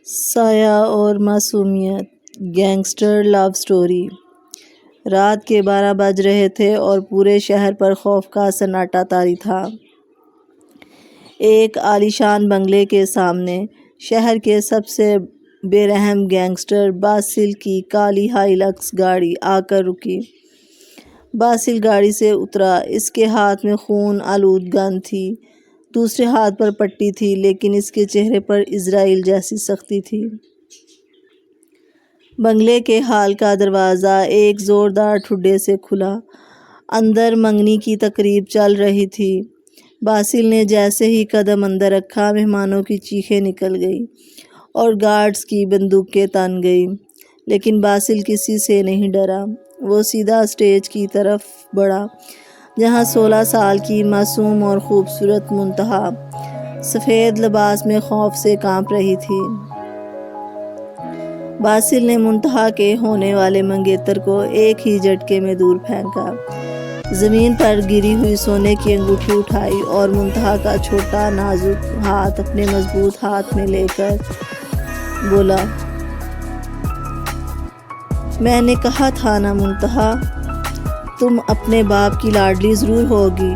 سایہ اور معصومیت، گینگسٹر لو سٹوری۔ رات کے 12 بج رہے تھے اور پورے شہر پر خوف کا سناٹا طاری تھا۔ ایک عالیشان بنگلے کے سامنے شہر کے سب سے بے رحم گینگسٹر باسل کی کالی ہائیلکس گاڑی آ کر رکی۔ باسل گاڑی سے اترا۔ اس کے ہاتھ میں خون آلود گن تھی، دوسرے ہاتھ پر پٹی تھی، لیکن اس کے چہرے پر عزرائیل جیسی سختی تھی۔ بنگلے کے ہال کا دروازہ ایک زوردار ٹھڈے سے کھلا۔ اندر منگنی کی تقریب چل رہی تھی۔ باسل نے جیسے ہی قدم اندر رکھا، مہمانوں کی چیخیں نکل گئی اور گارڈز کی بندوقیں تن گئی، لیکن باسل کسی سے نہیں ڈرا۔ وہ سیدھا اسٹیج کی طرف بڑھا، جہاں 16 سال کی معصوم اور خوبصورت منتہا سفید لباس میں خوف سے کانپ رہی تھی۔ باسل نے منتہا کے ہونے والے منگیتر کو ایک ہی جھٹکے میں دور پھینکا، زمین پر گری ہوئی سونے کی انگوٹھی اٹھائی اور منتہا کا چھوٹا نازک ہاتھ اپنے مضبوط ہاتھ میں لے کر بولا، میں نے کہا تھا نا منتہا، تم اپنے باپ کی لاڈلی ضرور ہوگی،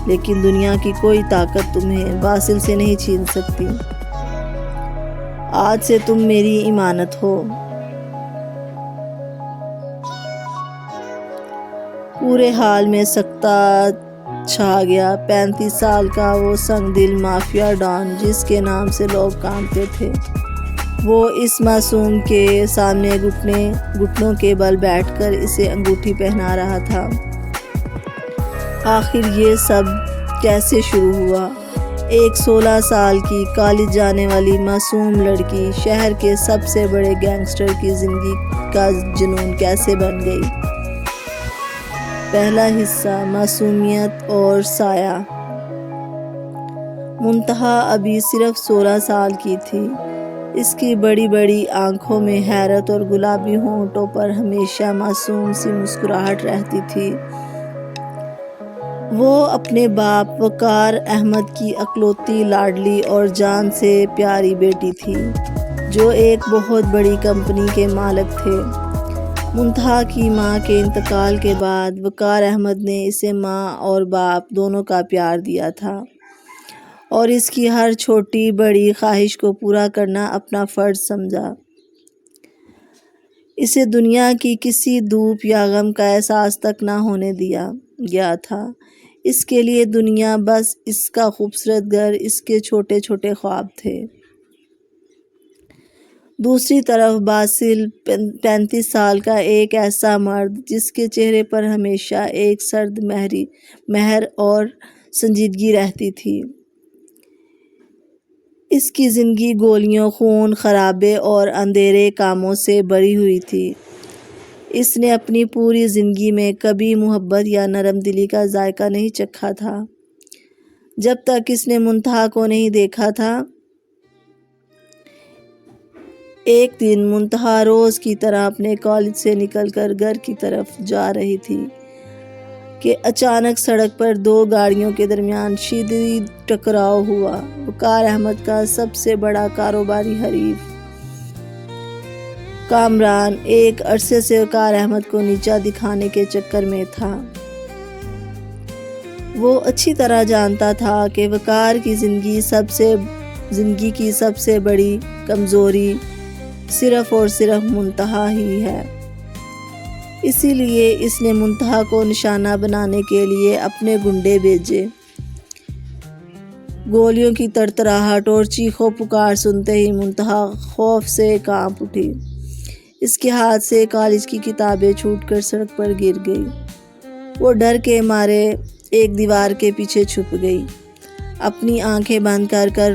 لیکن دنیا کی کوئی طاقت تمہیں باسل سے نہیں چھین سکتی۔ آج سے تم میری امانت ہو۔ پورے حال میں سکتہ چھا گیا۔ 35 سال کا وہ سنگ دل مافیا ڈان جس کے نام سے لوگ کانپتے تھے، وہ اس معصوم کے سامنے گھٹنوں کے بل بیٹھ کر اسے انگوٹھی پہنا رہا تھا۔ آخر یہ سب کیسے شروع ہوا؟ ایک 16 سال کی کالج جانے والی معصوم لڑکی شہر کے سب سے بڑے گینگسٹر کی زندگی کا جنون کیسے بن گئی؟ پہلا حصہ، معصومیت اور سایہ۔ منتہا ابھی صرف 16 سال کی تھی۔ اس کی بڑی بڑی آنکھوں میں حیرت اور گلابی ہونٹوں پر ہمیشہ معصوم سی مسکراہٹ رہتی تھی۔ وہ اپنے باپ وقار احمد کی اکلوتی لاڈلی اور جان سے پیاری بیٹی تھی، جو ایک بہت بڑی کمپنی کے مالک تھے۔ منتہا کی ماں کے انتقال کے بعد وقار احمد نے اسے ماں اور باپ دونوں کا پیار دیا تھا اور اس کی ہر چھوٹی بڑی خواہش کو پورا کرنا اپنا فرض سمجھا۔ اسے دنیا کی کسی دھوپ یا غم کا احساس تک نہ ہونے دیا گیا تھا۔ اس کے لیے دنیا بس اس کا خوبصورت گھر، اس کے چھوٹے چھوٹے خواب تھے۔ دوسری طرف باسل 35 سال کا ایک ایسا مرد جس کے چہرے پر ہمیشہ ایک سرد مہر اور سنجیدگی رہتی تھی۔ اس کی زندگی گولیوں، خون خرابے اور اندھیرے کاموں سے بھری ہوئی تھی۔ اس نے اپنی پوری زندگی میں کبھی محبت یا نرم دلی کا ذائقہ نہیں چکھا تھا، جب تک اس نے منتہا کو نہیں دیکھا تھا۔ ایک دن منتہا روز کی طرح اپنے کالج سے نکل کر گھر کی طرف جا رہی تھی کہ اچانک سڑک پر 2 گاڑیوں کے درمیان شدید ٹکراؤ ہوا۔ وقار احمد کا سب سے بڑا کاروباری حریف کامران ایک عرصے سے وقار احمد کو نیچا دکھانے کے چکر میں تھا۔ وہ اچھی طرح جانتا تھا کہ وقار کی زندگی کی سب سے بڑی کمزوری صرف اور صرف منتہا ہی ہے۔ اسی لیے اس نے منتہا کو نشانہ بنانے کے لیے اپنے گنڈے بھیجے۔ گولیوں کی تڑتڑاہٹ اور چیخو پکار سنتے ہی منتہا خوف سے کانپ اٹھی۔ اس کے ہاتھ سے کالج کی کتابیں چھوٹ کر سڑک پر گر گئی۔ وہ ڈر کے مارے ایک دیوار کے پیچھے چھپ گئی، اپنی آنکھیں بند کر کر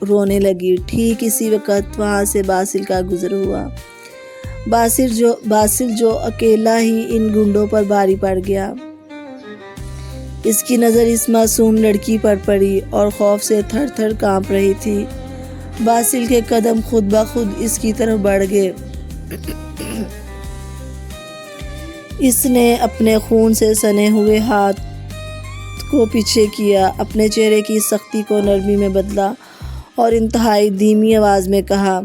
رونے لگی۔ ٹھیک اسی وقت وہاں سے باسل کا گزر ہوا۔ باسل جو اکیلا ہی ان گنڈوں پر بھاری پڑ گیا۔ اس کی نظر اس معصوم لڑکی پر پڑی اور خوف سے تھر تھر کانپ رہی تھی۔ باسل کے قدم خود بخود اس کی طرف بڑھ گئے۔ اس نے اپنے خون سے سنے ہوئے ہاتھ کو پیچھے کیا، اپنے چہرے کی سختی کو نرمی میں بدلا اور انتہائی دھیمی آواز میں کہا،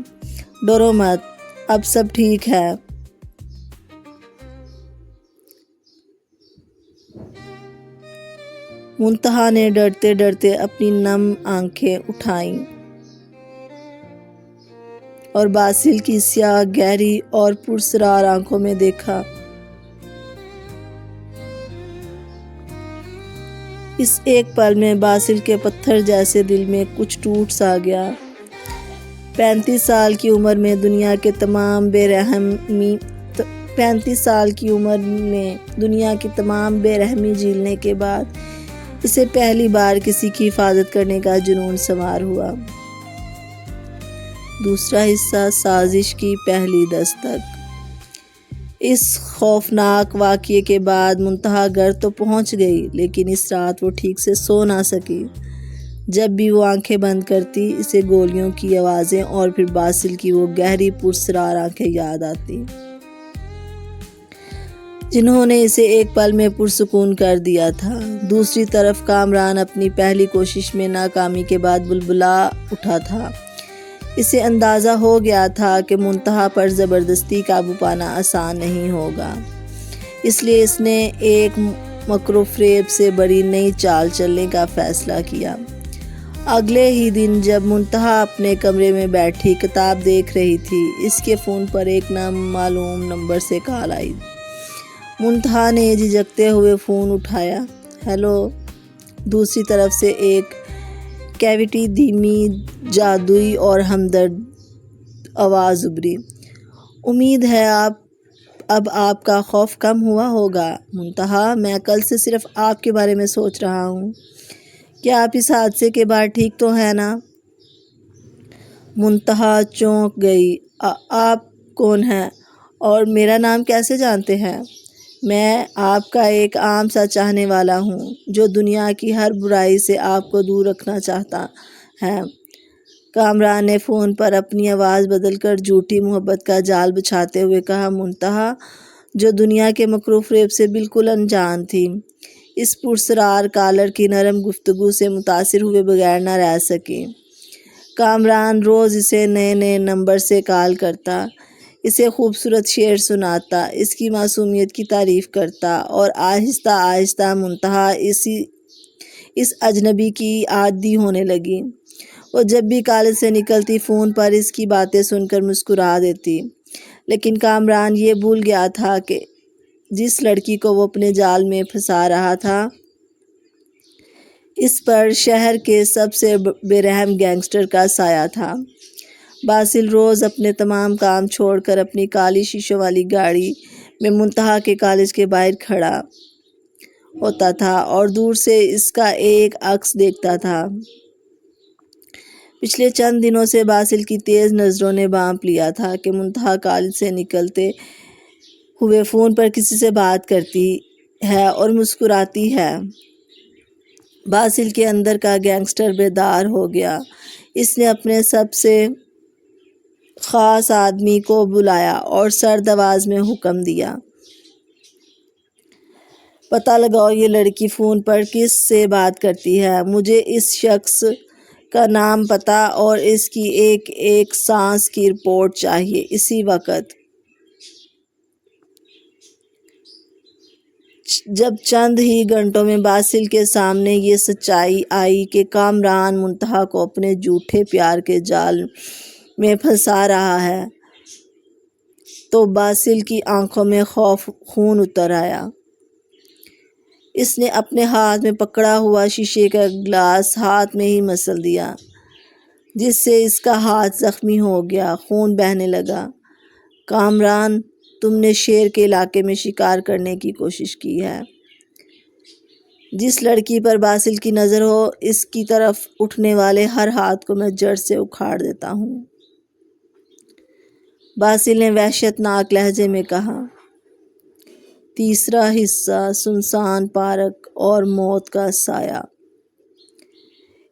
ڈرو مت، اب سب ٹھیک ہے۔ منتہا نے ڈرتے ڈرتے اپنی نم آنکھیں اٹھائیں اور باسل کی سیاہ گہری اور پراسرار آنکھوں میں دیکھا۔ اس ایک پل میں باسل کے پتھر جیسے دل میں کچھ ٹوٹ سا گیا۔ 35 سال کی عمر میں دنیا کی تمام بے رحمی جھیلنے کے بعد اسے پہلی بار کسی کی حفاظت کرنے کا جنون سوار ہوا۔ دوسرا حصہ، سازش کی پہلی دستک۔ اس خوفناک واقعے کے بعد منتہا گھر تو پہنچ گئی، لیکن اس رات وہ ٹھیک سے سو نہ سکی۔ جب بھی وہ آنکھیں بند کرتی، اسے گولیوں کی آوازیں اور پھر باسل کی وہ گہری پراسرار آنکھیں یاد آتی، جنہوں نے اسے ایک پل میں پرسکون کر دیا تھا۔ دوسری طرف کامران اپنی پہلی کوشش میں ناکامی کے بعد بلبلا اٹھا تھا۔ اسے اندازہ ہو گیا تھا کہ منتہا پر زبردستی قابو پانا آسان نہیں ہوگا، اس لیے اس نے ایک مکر و فریب سے بڑی نئی چال چلنے کا فیصلہ کیا۔ اگلے ہی دن جب منتہا اپنے کمرے میں بیٹھی کتاب دیکھ رہی تھی، اس کے فون پر ایک نامعلوم نمبر سے کال آئی۔ منتہا نے جھجکتے ہوئے فون اٹھایا۔ ہیلو۔ دوسری طرف سے ایک کیویٹی دھیمی، جادوئی اور ہمدرد آواز ابھری۔ امید ہے اب آپ کا خوف کم ہوا ہوگا منتہا، میں کل سے صرف آپ کے بارے میں سوچ رہا ہوں۔ کیا آپ اس حادثے کے بعد ٹھیک تو ہیں نا؟ منتہا چونک گئی۔ آپ کون ہیں اور میرا نام کیسے جانتے ہیں؟ میں آپ کا ایک عام سا چاہنے والا ہوں، جو دنیا کی ہر برائی سے آپ کو دور رکھنا چاہتا ہے۔ کامران نے فون پر اپنی آواز بدل کر جھوٹی محبت کا جال بچھاتے ہوئے کہا۔ منتہا، جو دنیا کے مکر و فریب سے بالکل انجان تھی، اس پراسرار کالر کی نرم گفتگو سے متاثر ہوئے بغیر نہ رہ سکی۔ کامران روز اسے نئے نئے نمبر سے کال کرتا، اسے خوبصورت شعر سناتا، اس کی معصومیت کی تعریف کرتا، اور آہستہ آہستہ منتہا اس اجنبی کی عادی ہونے لگی۔ وہ جب بھی کالج سے نکلتی فون پر اس کی باتیں سن کر مسکرا دیتی، لیکن کامران یہ بھول گیا تھا کہ جس لڑکی کو وہ اپنے جال میں پھنسا رہا تھا، اس پر شہر کے سب سے بے رحم گینگسٹر کا سایہ تھا۔ باسل روز اپنے تمام کام چھوڑ کر اپنی کالی شیشوں والی گاڑی میں منتہا کے کالج کے باہر کھڑا ہوتا تھا اور دور سے اس کا ایک عکس دیکھتا تھا۔ پچھلے چند دنوں سے باسل کی تیز نظروں نے بانپ لیا تھا کہ منتہا کالج سے نکلتے ہوئے فون پر کسی سے بات کرتی ہے اور مسکراتی ہے۔ باسل کے اندر کا گینگسٹر بیدار ہو گیا۔ اس نے اپنے سب سے خاص آدمی کو بلایا اور سرد آواز میں حکم دیا، پتہ لگاؤ یہ لڑکی فون پر کس سے بات کرتی ہے۔ مجھے اس شخص کا نام، پتہ اور اس کی ایک ایک سانس کی رپورٹ چاہیے، اسی وقت۔ جب چند ہی گھنٹوں میں باسل کے سامنے یہ سچائی آئی کہ کامران منتہا کو اپنے جھوٹے پیار کے جال میں پھنسا رہا ہے، تو باسل کی آنکھوں میں خون اتر آیا۔ اس نے اپنے ہاتھ میں پکڑا ہوا شیشے کا گلاس ہاتھ میں ہی مسل دیا، جس سے اس کا ہاتھ زخمی ہو گیا، خون بہنے لگا۔ کامران، تم نے شیر کے علاقے میں شکار کرنے کی کوشش کی ہے۔ جس لڑکی پر باسل کی نظر ہو، اس کی طرف اٹھنے والے ہر ہاتھ کو میں جڑ سے اکھاڑ دیتا ہوں۔ باسل نے وحشت ناک لہجے میں کہا۔ تیسرا حصہ، سنسان پارک اور موت کا سایہ۔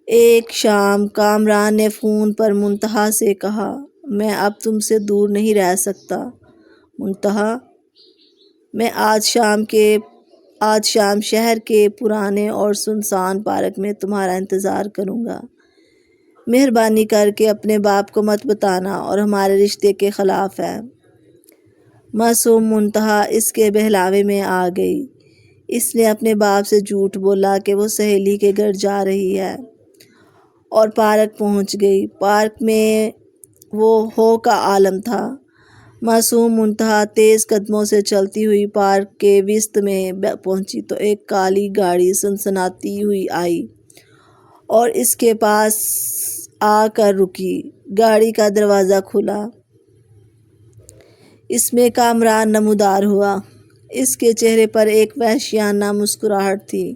ایک شام کامران نے فون پر منتہا سے کہا، میں اب تم سے دور نہیں رہ سکتا منتہا، میں آج شام شہر کے پرانے اور سنسان پارک میں تمہارا انتظار کروں گا۔ مہربانی کر کے اپنے باپ کو مت بتانا اور ہمارے رشتے کے خلاف ہے۔ معصوم منتہا اس کے بہلاوے میں آ گئی۔ اس نے اپنے باپ سے جھوٹ بولا کہ وہ سہیلی کے گھر جا رہی ہے اور پارک پہنچ گئی۔ پارک میں وہ ہو کا عالم تھا۔ معصوم منتہا تیز قدموں سے چلتی ہوئی پارک کے وسط میں پہنچی تو ایک کالی گاڑی سنسناتی ہوئی آئی اور اس کے پاس آ کر رکی۔ گاڑی کا دروازہ کھلا۔ اس میں کامران نمودار ہوا۔ اس کے چہرے پر ایک وحشیانہ مسکراہٹ تھی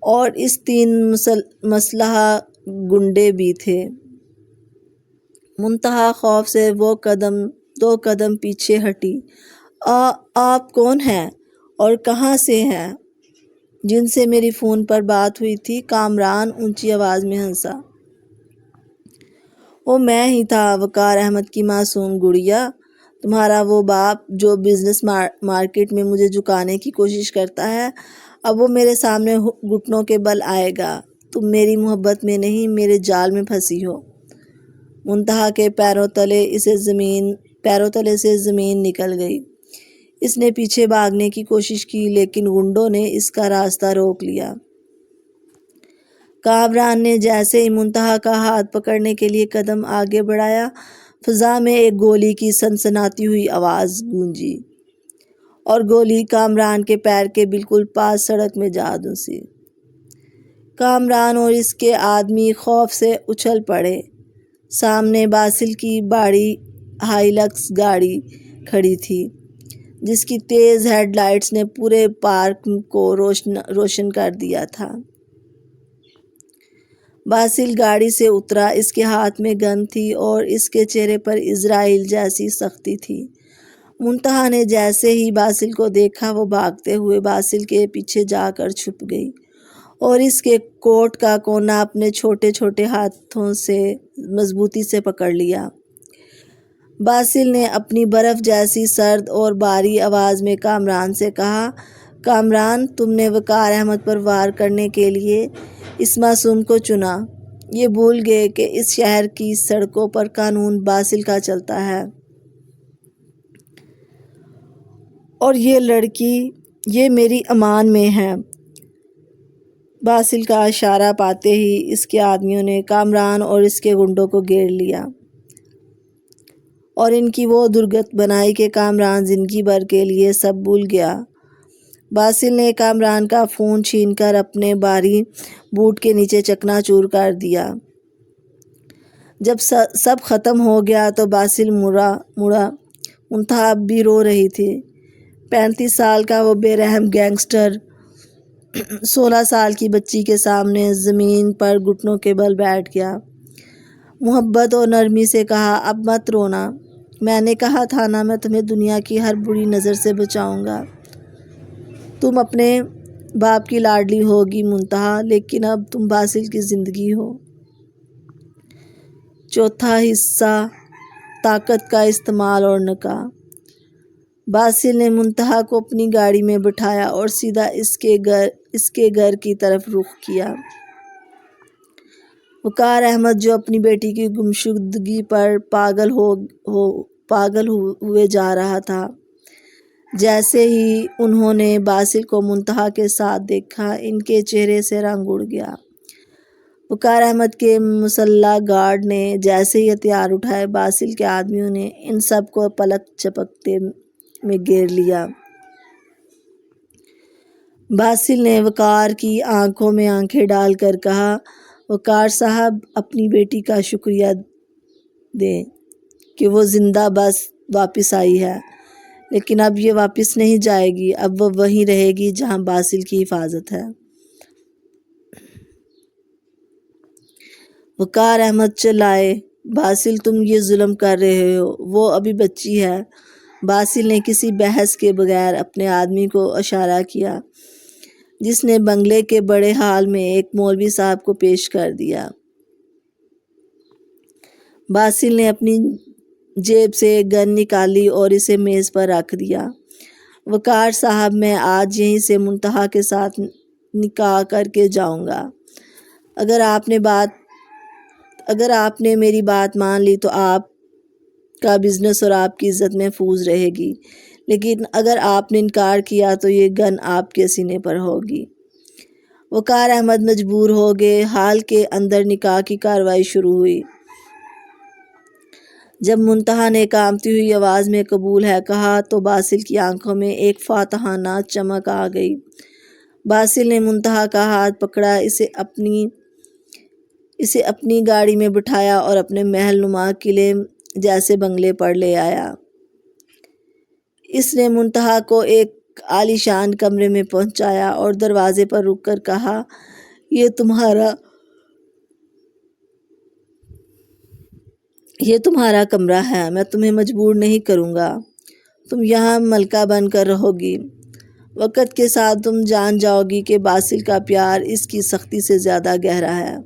اور اس 3 مسلح گنڈے بھی تھے۔ منتہا خوف سے وہ 2 قدم پیچھے ہٹی۔ آپ کون ہیں اور کہاں سے ہیں؟ جن سے میری فون پر بات ہوئی تھی؟ کامران اونچی آواز میں ہنسا۔ وہ میں ہی تھا، وقار احمد کی معصوم گڑیا۔ تمہارا وہ باپ جو بزنس مارکیٹ میں مجھے جھکانے کی کوشش کرتا ہے، اب وہ میرے سامنے گھٹنوں کے بل آئے گا۔ تم میری محبت میں نہیں، میرے جال میں پھنسی ہو۔ منتہا کے پیروں تلے سے زمین نکل گئی۔ اس نے پیچھے بھاگنے کی کوشش کی لیکن گنڈوں نے اس کا راستہ روک لیا۔ کامران نے جیسے ہی منتہا کا ہاتھ پکڑنے کے لیے قدم آگے بڑھایا، فضا میں ایک گولی کی سنسناتی ہوئی آواز گونجی اور گولی کامران کے پیر کے بالکل پاس سڑک میں جا دھنسی۔ کامران اور اس کے آدمی خوف سے اچھل پڑے۔ سامنے باسل کی بڑی ہائیلکس گاڑی کھڑی تھی جس کی تیز ہیڈ لائٹس نے پورے پارک کو روشن کر دیا تھا۔ باسل گاڑی سے اترا۔ اس کے ہاتھ میں گن تھی اور اس کے چہرے پر اسرائیل جیسی سختی تھی۔ منتہا نے جیسے ہی باسل کو دیکھا، وہ بھاگتے ہوئے باسل کے پیچھے جا کر چھپ گئی اور اس کے کوٹ کا کونا اپنے چھوٹے چھوٹے ہاتھوں سے مضبوطی سے پکڑ لیا۔ باسل نے اپنی برف جیسی سرد اور بھاری آواز میں کامران سے کہا، کامران، تم نے وقار احمد پر وار کرنے کے لیے اس معصوم کو چنا، یہ بھول گئے کہ اس شہر کی سڑکوں پر قانون باسل کا چلتا ہے اور یہ لڑکی، یہ میری امان میں ہے۔ باسل کا اشارہ پاتے ہی اس کے آدمیوں نے کامران اور اس کے گنڈوں کو گھیر لیا اور ان کی وہ درگت بنائی کہ کامران زندگی بھر کے لیے سب بھول گیا۔ باسل نے کامران کا فون چھین کر اپنے بھاری بوٹ کے نیچے چکنا چور کر دیا۔ جب سب ختم ہو گیا تو باسل مڑا۔ منتہا اب بھی رو رہی تھی۔ 35 سال کا وہ بے رحم گینگسٹر 16 سال کی بچی کے سامنے زمین پر گھٹنوں کے بل بیٹھ گیا۔ محبت اور نرمی سے کہا، اب مت رونا، میں نے کہا تھا نا، میں تمہیں دنیا کی ہر بری نظر سے بچاؤں گا۔ تم اپنے باپ کی لاڈلی ہوگی منتہا، لیکن اب تم باسل کی زندگی ہو۔ چوتھا حصہ، طاقت کا استعمال اور نکاح۔ باسل نے منتہا کو اپنی گاڑی میں بٹھایا اور سیدھا اس کے گھر کی طرف رخ کیا۔ وقار احمد جو اپنی بیٹی کی گمشدگی پر پاگل ہوئے جا رہا تھا، جیسے ہی انہوں نے باسل کو منتہا کے ساتھ دیکھا، ان کے چہرے سے رنگ اڑ گیا۔ وقار احمد کے مسلح گارڈ نے جیسے ہی ہتھیار اٹھائے، باسل کے آدمیوں نے ان سب کو پلک جھپکتے میں گھیر لیا۔ باسل نے وقار کی آنکھوں میں آنکھیں ڈال کر کہا، وقار صاحب، اپنی بیٹی کا شکریہ دیں کہ وہ زندہ بس واپس آئی ہے، لیکن اب یہ واپس نہیں جائے گی، اب وہ وہیں رہے گی جہاں باسل کی حفاظت ہے۔ وقار احمد چلائے، باسل تم یہ ظلم کر رہے ہو، وہ ابھی بچی ہے۔ باسل نے کسی بحث کے بغیر اپنے آدمی کو اشارہ کیا جس نے بنگلے کے بڑے ہال میں ایک مولوی صاحب کو پیش کر دیا۔ باسل نے اپنی جیب سے گن نکالی اور اسے میز پر رکھ دیا۔ وقار صاحب، میں آج یہیں سے منتہا کے ساتھ نکاح کر کے جاؤں گا۔ اگر اگر آپ نے میری بات مان لی تو آپ کا بزنس اور آپ کی عزت محفوظ رہے گی، لیکن اگر آپ نے انکار کیا تو یہ گن آپ کے سینے پر ہوگی۔ وقار احمد مجبور ہو گئے۔ حال کے اندر نکاح کی کارروائی شروع ہوئی۔ جب منتہا نے کانپتی ہوئی آواز میں قبول ہے کہا تو باسل کی آنکھوں میں ایک فاتحانہ چمک آ گئی۔ باسل نے منتہا کا ہاتھ پکڑا، اسے اپنی گاڑی میں بٹھایا اور اپنے محل نما قلعے جیسے بنگلے پر لے آیا۔ اس نے منتہا کو ایک عالی شان کمرے میں پہنچایا اور دروازے پر رک کر کہا، یہ تمہارا کمرہ ہے، میں تمہیں مجبور نہیں کروں گا، تم یہاں ملکہ بن کر رہو گی۔ وقت کے ساتھ تم جان جاؤ گی کہ باسل کا پیار اس کی سختی سے زیادہ گہرا ہے۔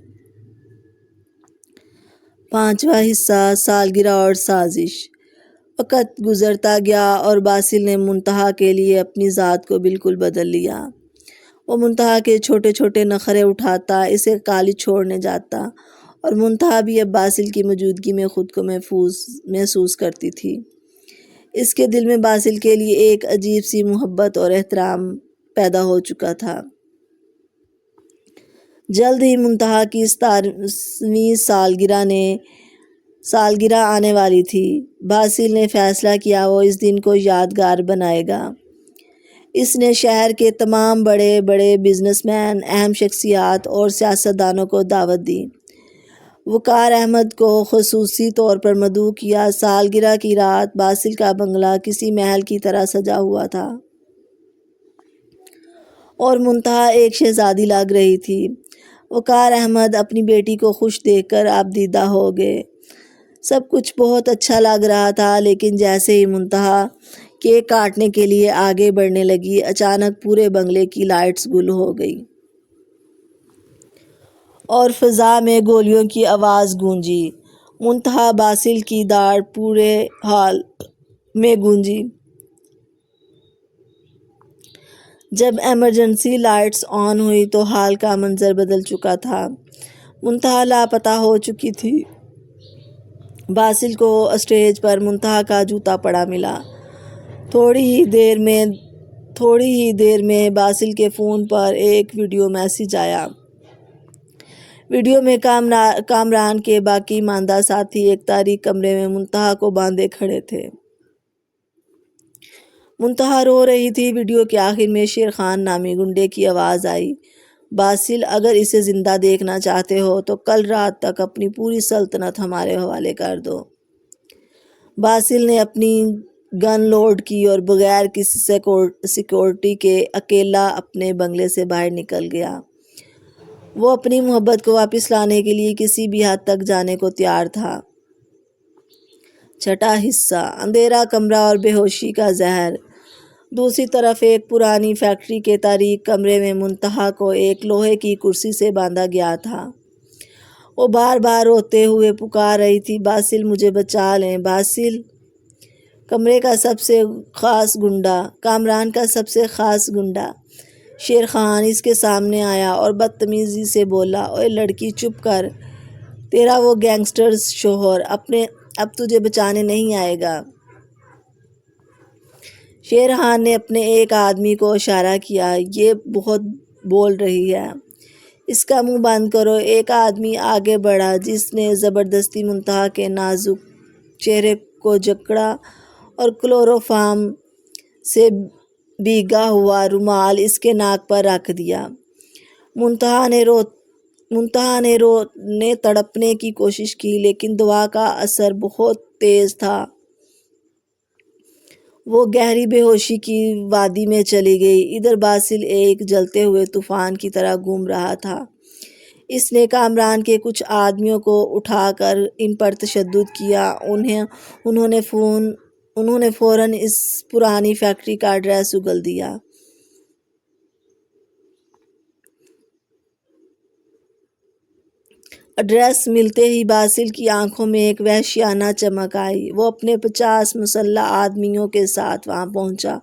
5واں حصہ، سالگرہ اور سازش۔ وقت گزرتا گیا اور باسل نے منتہا کے لیے اپنی ذات کو بالکل بدل لیا۔ وہ منتہا کے چھوٹے چھوٹے نخرے اٹھاتا، اسے کالج چھوڑنے جاتا، اور منتہا بھی اب باسل کی موجودگی میں خود کو محسوس کرتی تھی۔ اس کے دل میں باسل کے لیے ایک عجیب سی محبت اور احترام پیدا ہو چکا تھا۔ جلد ہی منتہا کی 17ویں سالگرہ آنے والی تھی۔ باسل نے فیصلہ کیا وہ اس دن کو یادگار بنائے گا۔ اس نے شہر کے تمام بڑے بڑے بزنس مین، اہم شخصیات اور سیاستدانوں کو دعوت دی۔ وقار احمد کو خصوصی طور پر مدعو کیا۔ سالگرہ کی رات باسل کا بنگلہ کسی محل کی طرح سجا ہوا تھا اور منتہا ایک شہزادی لگ رہی تھی۔ وقار احمد اپنی بیٹی کو خوش دیکھ کر آبدیدہ ہو گئے۔ سب کچھ بہت اچھا لگ رہا تھا، لیکن جیسے ہی منتہا کیک کاٹنے کے لیے آگے بڑھنے لگی، اچانک پورے بنگلے کی لائٹس گل ہو گئی اور فضا میں گولیوں کی آواز گونجی۔ منتہا باسل کی داڑھ پورے ہال میں گونجی۔ جب ایمرجنسی لائٹس آن ہوئی تو ہال کا منظر بدل چکا تھا۔ منتہا لاپتہ ہو چکی تھی۔ باسل کو اسٹیج پر منتہا کا جوتا پڑا ملا۔ تھوڑی ہی دیر میں باسل کے فون پر ایک ویڈیو میسج آیا۔ ویڈیو میں کامران کے باقی ماندہ ساتھی ایک تاریک کمرے میں منتہا کو باندھے کھڑے تھے۔ منتہا رو رہی تھی۔ ویڈیو کے آخر میں شیر خان نامی گنڈے کی آواز آئی، باسل اگر اسے زندہ دیکھنا چاہتے ہو تو کل رات تک اپنی پوری سلطنت ہمارے حوالے کر دو۔ باسل نے اپنی گن لوڈ کی اور بغیر کسی سیکورٹی کے اکیلا اپنے بنگلے سے باہر نکل گیا۔ وہ اپنی محبت کو واپس لانے کے لیے کسی بھی حد تک جانے کو تیار تھا۔ 6واں حصہ، اندھیرا کمرہ اور بے ہوشی کا زہر۔ دوسری طرف ایک پرانی فیکٹری کے تاریک کمرے میں منتہا کو ایک لوہے کی کرسی سے باندھا گیا تھا۔ وہ بار بار روتے ہوئے پکار رہی تھی، باسل مجھے بچا لیں، باسل۔ کمرے کا سب سے خاص گنڈا، کامران کا سب سے خاص گنڈا شیر خان اس کے سامنے آیا اور بدتمیزی سے بولا، اوے لڑکی چپ کر، تیرا وہ گینگسٹر شوہر اب تجھے بچانے نہیں آئے گا۔ شیر خان نے اپنے ایک آدمی کو اشارہ کیا، یہ بہت بول رہی ہے، اس کا منہ بند کرو۔ ایک آدمی آگے بڑھا جس نے زبردستی منتہا کے نازک چہرے کو جکڑا اور کلوروفارم سے بھیگا ہوا رومال اس کے ناک پر رکھ دیا۔ منتہا نے تڑپنے کی کوشش کی، لیکن دوا کا اثر بہت تیز تھا۔ وہ گہری بے ہوشی کی وادی میں چلی گئی۔ ادھر باسل ایک جلتے ہوئے طوفان کی طرح گھوم رہا تھا۔ اس نے کامران کے کچھ آدمیوں کو اٹھا کر ان پر تشدد کیا۔ انہوں نے فوراً اس پرانی فیکٹری کا ایڈریس اگل دیا۔ ایڈریس ملتے ہی باسل کی آنکھوں میں ایک وحشیانہ چمک آئی۔ وہ اپنے 50 مسلح آدمیوں کے ساتھ وہاں پہنچا۔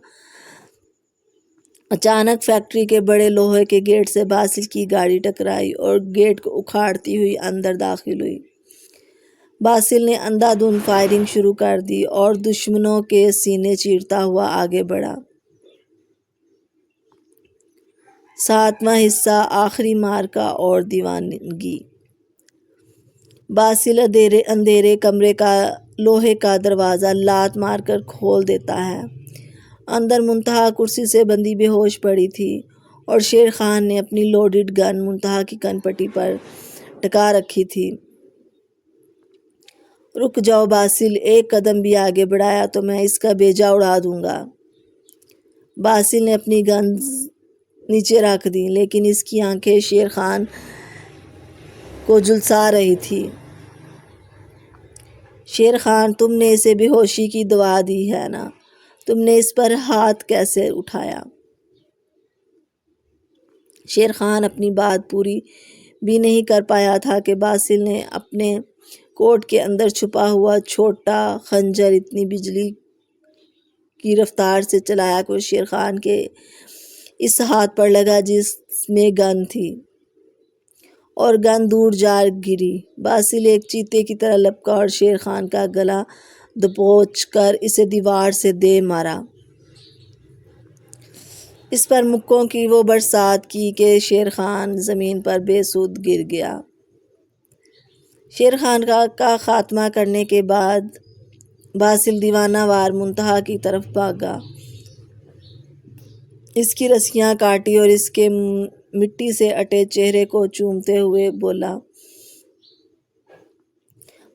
اچانک فیکٹری کے بڑے لوہے کے گیٹ سے باسل کی گاڑی ٹکرائی اور گیٹ کو اکھاڑتی ہوئی اندر داخل ہوئی۔ باسل نے اندھا دھند فائرنگ شروع کر دی اور دشمنوں کے سینے چیرتا ہوا آگے بڑھا۔ 7واں حصہ آخری معرکہ اور دیوانگی۔ باسل اندھیرے کمرے کا لوہے کا دروازہ لات مار کر کھول دیتا ہے۔ اندر منتہا کرسی سے بندھی بے ہوش پڑی تھی اور شیر خان نے اپنی لوڈڈ گن منتہا کی کن پٹی پر ٹکا رکھی تھی۔ رک جاؤ باسل، ایک قدم بھی آگے بڑھایا تو میں اس کا بیجا اڑا دوں گا۔ باسل نے اپنی گن نیچے رکھ دی، لیکن اس کی آنکھیں شیر خان کو جھلسا رہی تھی۔ شیر خان، تم نے اسے بے ہوشی کی دوا دی ہے نا؟ تم نے اس پر ہاتھ کیسے اٹھایا؟ شیر خان اپنی بات پوری بھی نہیں کر پایا تھا کہ باسل نے اپنے کوٹ کے اندر چھپا ہوا چھوٹا خنجر اتنی بجلی کی رفتار سے چلایا کہ شیر خان کے اس ہاتھ پر لگا جس میں گن تھی، اور گن دور جا گری۔ باسل ایک چیتے کی طرح لپکا اور شیر خان کا گلا دبوچ کر اسے دیوار سے دے مارا۔ اس پر مکوں کی وہ برسات کی کہ شیر خان زمین پر بے سود گر گیا۔ شیر خان کا خاتمہ کرنے کے بعد باسل دیوانہ وار منتہا کی طرف بھاگا، اس کی رسیاں کاٹی اور اس کے مٹی سے اٹے چہرے کو چومتے ہوئے بولا،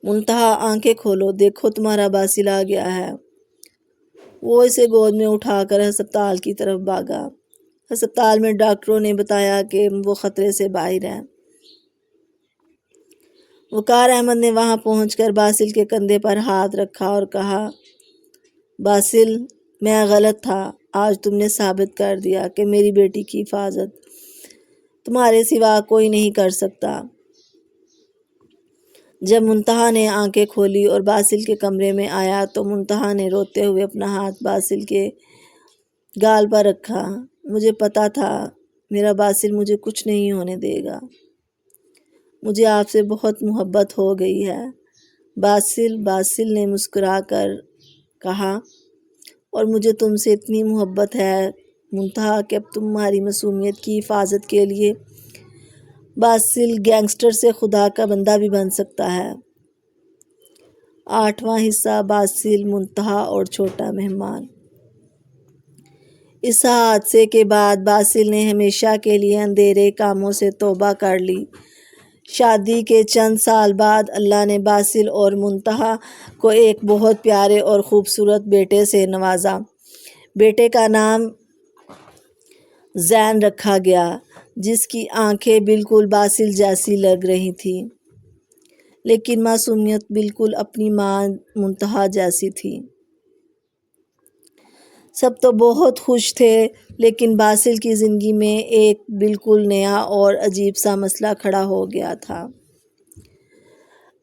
منتہا آنکھیں کھولو، دیکھو تمہارا باسل آ گیا ہے۔ وہ اسے گود میں اٹھا کر ہسپتال کی طرف بھاگا۔ ہسپتال میں ڈاکٹروں نے بتایا کہ وہ خطرے سے باہر ہے۔ وقار احمد نے وہاں پہنچ کر باسل کے کندھے پر ہاتھ رکھا اور کہا، باسل، میں غلط تھا۔ آج تم نے ثابت کر دیا کہ میری بیٹی کی حفاظت تمہارے سوا کوئی نہیں کر سکتا۔ جب منتہا نے آنکھیں کھولی اور باسل کے کمرے میں آیا تو منتہا نے روتے ہوئے اپنا ہاتھ باسل کے گال پر رکھا۔ مجھے پتا تھا میرا باسل مجھے کچھ نہیں ہونے دے گا۔ مجھے آپ سے بہت محبت ہو گئی ہے باسل نے مسکرا کر کہا، اور مجھے تم سے اتنی محبت ہے منتہا کہ اب تمہاری معصومیت کی حفاظت کے لیے باسل گینگسٹر سے خدا کا بندہ بھی بن سکتا ہے۔ 8واں حصہ باسل، منتہا اور چھوٹا مہمان۔ اس حادثے کے بعد باسل نے ہمیشہ کے لیے اندھیرے کاموں سے توبہ کر لی۔ شادی کے چند سال بعد اللہ نے باسل اور منتہا کو ایک بہت پیارے اور خوبصورت بیٹے سے نوازا۔ بیٹے کا نام زین رکھا گیا، جس کی آنکھیں بالکل باسل جیسی لگ رہی تھیں، لیکن معصومیت بالکل اپنی ماں منتہا جیسی تھی۔ سب تو بہت خوش تھے، لیکن باسل کی زندگی میں ایک بالکل نیا اور عجیب سا مسئلہ کھڑا ہو گیا تھا۔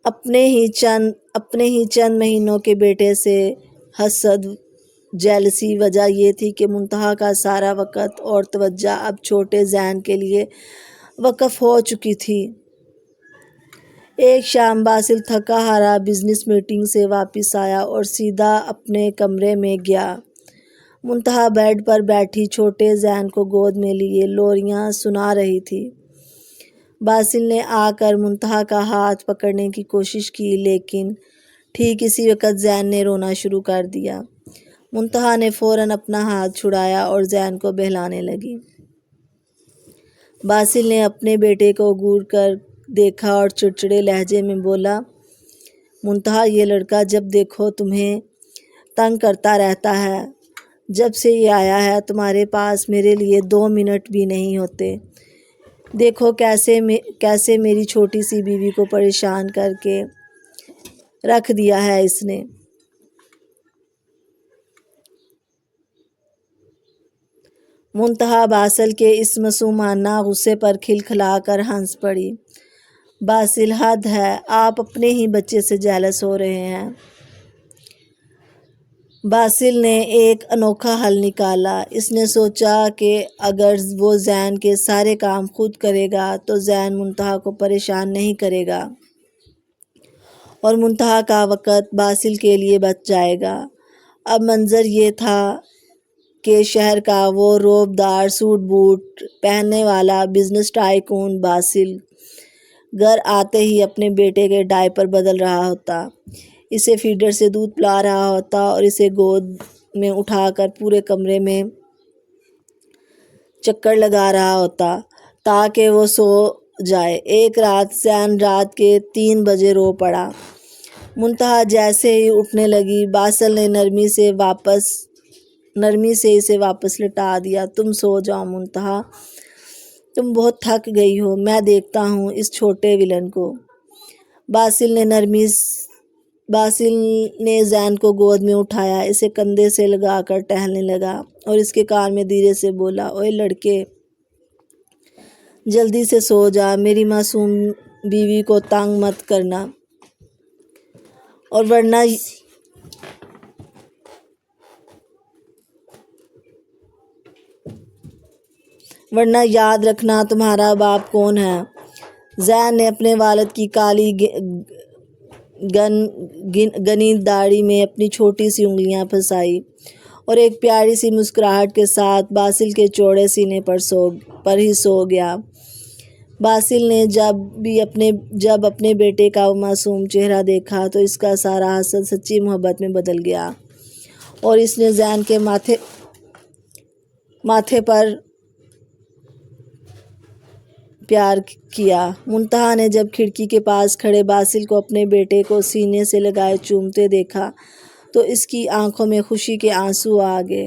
اپنے ہی چند مہینوں کے بیٹے سے حسد، جیلسی۔ وجہ یہ تھی کہ منتہا کا سارا وقت اور توجہ اب چھوٹے زین کے لیے وقف ہو چکی تھی۔ ایک شام باسل تھکا ہارا بزنس میٹنگ سے واپس آیا اور سیدھا اپنے کمرے میں گیا۔ منتہا بیڈ پر بیٹھی چھوٹے زین کو گود میں لیے لوریاں سنا رہی تھی۔ باسل نے آ کر منتہا کا ہاتھ پکڑنے کی کوشش کی، لیکن ٹھیک اسی وقت زین نے رونا شروع کر دیا۔ منتہا نے فوراً اپنا ہاتھ چھڑایا اور زین کو بہلانے لگی۔ باسل نے اپنے بیٹے کو گور کر دیکھا اور چڑچڑے لہجے میں بولا، منتہا، یہ لڑکا جب دیکھو تمہیں تنگ کرتا رہتا ہے۔ جب سے یہ آیا ہے تمہارے پاس میرے لیے 2 منٹ بھی نہیں ہوتے۔ دیکھو کیسے میری چھوٹی سی بیوی کو پریشان کر کے رکھ دیا ہے اس نے۔ منتہا باسل کے اس معصومانہ غصے پر کھلکھلا کر ہنس پڑی۔ باسل، حد ہے، آپ اپنے ہی بچے سے جیلس ہو رہے ہیں۔ باسل نے ایک انوکھا حل نکالا۔ اس نے سوچا کہ اگر وہ زین کے سارے کام خود کرے گا تو زین منتہا کو پریشان نہیں کرے گا اور منتہا کا وقت باسل کے لیے بچ جائے گا۔ اب منظر یہ تھا کہ شہر کا وہ روبدار سوٹ بوٹ پہننے والا بزنس ٹائکون باسل گھر آتے ہی اپنے بیٹے کے ڈائپر بدل رہا ہوتا، اسے فیڈر سے دودھ پلا رہا ہوتا اور اسے گود میں اٹھا کر پورے کمرے میں چکر لگا رہا ہوتا تاکہ وہ سو جائے۔ ایک رات زین رات کے 3 بجے رو پڑا۔ منتہا جیسے ہی اٹھنے لگی، باسل نے نرمی سے اسے واپس لٹا دیا۔ تم سو جاؤ منتہا، تم بہت تھک گئی ہو، میں دیکھتا ہوں اس چھوٹے ولن کو۔ باسل نے زین کو گود میں اٹھایا، اسے کندھے سے لگا کر ٹہلنے لگا اور اس کے کان میں دھیرے سے بولا، اوئے لڑکے، جلدی سے سو جا، میری معصوم بیوی کو تنگ مت کرنا، اور ورنہ یاد رکھنا تمہارا باپ کون ہے۔ زین نے اپنے والد کی کالی گنی داڑھی میں اپنی چھوٹی سی انگلیاں پھنسائی اور ایک پیاری سی مسکراہٹ کے ساتھ باسل کے چوڑے سینے پر ہی سو گیا۔ باسل نے جب اپنے بیٹے کا وہ معصوم چہرہ دیکھا تو اس کا سارا حسد سچی محبت میں بدل گیا اور اس نے زین کے ماتھے پر پیار کیا۔ منتہا نے جب کھڑکی کے پاس کھڑے باسل کو اپنے بیٹے کو سینے سے لگائے چومتے دیکھا تو اس کی آنکھوں میں خوشی کے آنسو آ گئے۔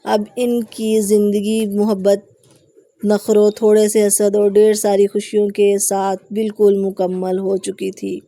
اب ان کی زندگی محبت، نخروں، تھوڑے سے حسد اور ڈھیر ساری خوشیوں کے ساتھ بالکل مکمل ہو چکی تھی۔